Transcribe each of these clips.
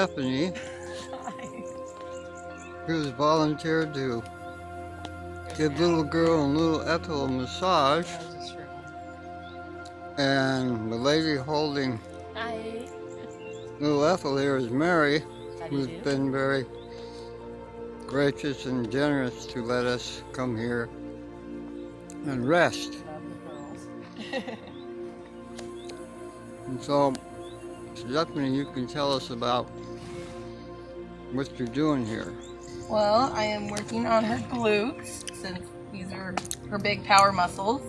Stefanie, who's volunteered to give little girl and little Ethel a massage. And the lady holding little Ethel here is Mary, who's been very gracious and generous to let us come here and rest. And so, Stefanie, you can tell us about what you're doing here. Well, I am working on her glutes, since these are her big power muscles.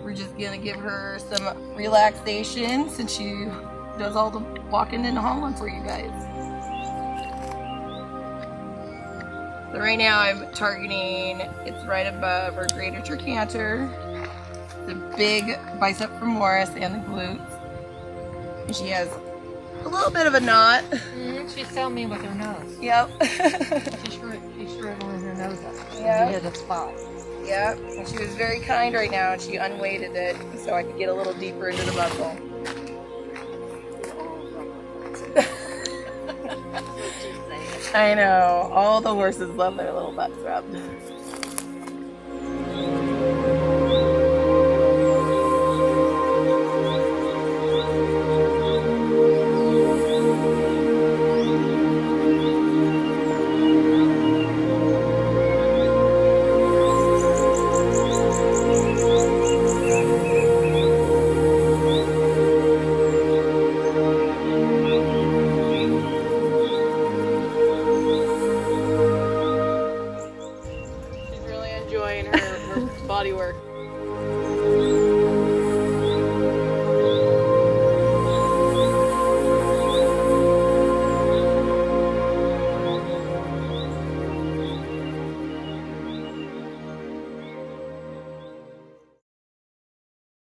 We're just gonna give her some relaxation since she does all the walking and hauling for you guys. So right now I'm targeting, it's right above her greater trochanter, the big bicep femoris and the glutes. And she has a little bit of a knot. She's telling me with her nose. Yep. She's shriveling her nose up. Yep. You hit a spot. Yep. And she was very kind right now, and she unweighted it so I could get a little deeper into the muscle. I know. All the horses love their little butts rubbed. Enjoying her body work.